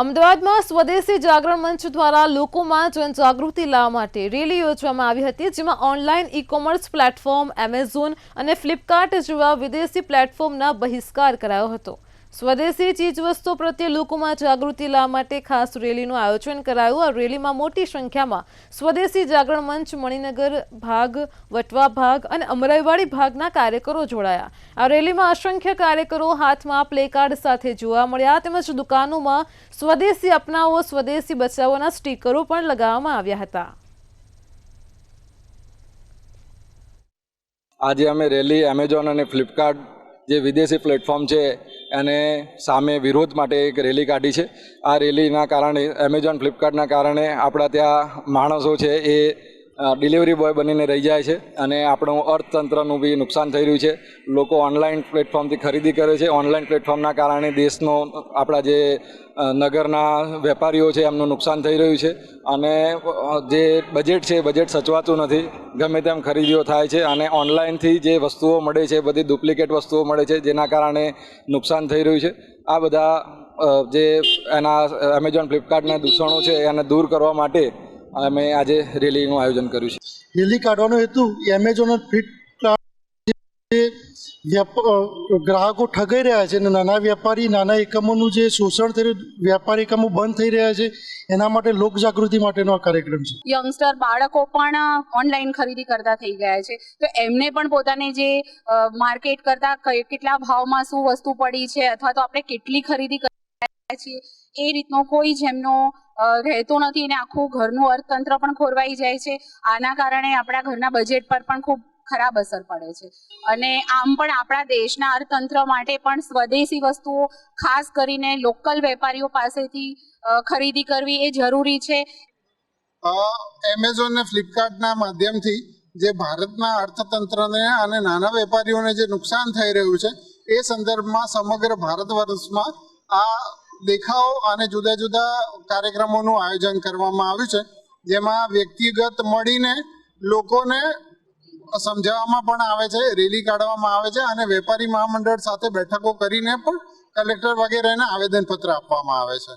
અમદાવાદમાં સ્વદેશી જાગરણ મંચ દ્વારા લોકોમાં જનજાગૃતિ લાવવા માટે રેલી યોજવામાં આવી હતી, જેમાં ઓનલાઈન ઈ-કોમર્સ પ્લેટફોર્મ એમેઝોન અને ફ્લિપકાર્ટ જેવા વિદેશી પ્લેટફોર્મના બહિષ્કાર કરાયો હતો। સ્વદેશી ચીજવસ્તુઓ પ્રત્યે લોકોમાં જાગૃતિ લાવવા માટે ખાસ રેલીનું આયોજન કરાયું। આ રેલીમાં મોટી સંખ્યામાં સ્વદેશી જાગરણ મંચ, મણિનગર ભાગ, વટવા ભાગ અને અમરાઈવાડી ભાગના કાર્યકરો જોડાયા। આ રેલીમાં અસંખ્ય કાર્યકરો હાથમાં પ્લેકાર્ડ સાથે જોવા મળ્યા, તેમજ દુકાનોમાં સ્વદેશી અપનાવો, સ્વદેશી બચાવોના સ્ટીકરો પણ લગાવવામાં આવ્યા હતા। આજે અમે રેલી એમેઝોન અને ફ્લિપકાર્ટ જે વિદેશી પ્લેટફોર્મ છે એને સામે વિરોધ માટે એક રેલી કાઢી છે। આ રેલીના કારણે એમેઝોન ફ્લિપકાર્ટના કારણે આપણા ત્યાં માણસો છે એ ડિલિવરી બોય બનીને રહી જાય છે અને આપણું અર્થતંત્રનું બી નુકસાન થઈ રહ્યું છે। લોકો ઓનલાઈન પ્લેટફોર્મથી ખરીદી કરે છે। ઓનલાઈન પ્લેટફોર્મના કારણે દેશનો આપણા જે નગરના વેપારીઓ છે એમનું નુકસાન થઈ રહ્યું છે અને જે બજેટ છે બજેટ સચવાતું નથી, ગમે તેમ ખરીદીઓ થાય છે અને ઓનલાઈનથી જે વસ્તુઓ મળે છે બધી ડુપ્લિકેટ વસ્તુઓ મળે છે, જેના કારણે નુકસાન થઈ રહ્યું છે। આ બધા જે એના એમેઝોન ફ્લિપકાર્ટના દૂષણો છે એને દૂર કરવા માટે અમે આજે રેલીનું આયોજન કર્યું છે। રેલી કાઢવાનો હેતુ એમેઝોન અને ફ્લિપકાર્ટ ગ્રાહકો ઠગાઈ રહ્યા છે અને નાના વેપારી, નાના એકમોનું જે શોષણ થઈ રહ્યું, વેપારી એકમો બંધ થઈ રહ્યા છે, એના માટે લોકજાગૃતિ માટેનો આ કાર્યક્રમ છે। યંગસ્ટર બાળકો પણ ઓનલાઈન ખરીદી કરતા થઈ ગયા છે, તો એમને પણ પોતાને જે માર્કેટ કરતા કેટલા ભાવમાં શું વસ્તુ પડી છે અથવા તો આપણે કેટલી ખરીદી કરીએ છીએ એ રીતનો કોઈ જ એમનો રહેતો નથી અને આખું ઘરનું અર્થતંત્ર પણ ખોરવાઈ જાય છે। આના કારણે આપણા ઘરના બજેટ પર પણ ખૂબ ખરાબ અસર પડે છે અને આમ પણ આપણા દેશના અર્થતંત્ર માટે પણ સ્વદેશી વસ્તુઓ, ખાસ કરીને લોકલ વેપારીઓ પાસેથી ખરીદી કરવી એ જરૂરી છે। એમેઝોન ને ફ્લિપકાર્ટના માધ્યમથી જે ભારતના અર્થતંત્રને અને નાના વેપારીઓને જે નુકસાન થઈ રહ્યું છે એ સંદર્ભમાં સમગ્ર ભારત વર્ષમાં આ દેખાવ અને જુદા જુદા કાર્યક્રમોનું આયોજન કરવામાં આવ્યું છે, જેમાં વ્યક્તિગત મળીને લોકોને સમજાવવામાં પણ આવે છે, રેલી કાઢવામાં આવે છે અને વેપારી મહામંડળ સાથે બેઠકો કરીને પણ કલેક્ટર વગેરેને આવેદનપત્ર આપવામાં આવે છે।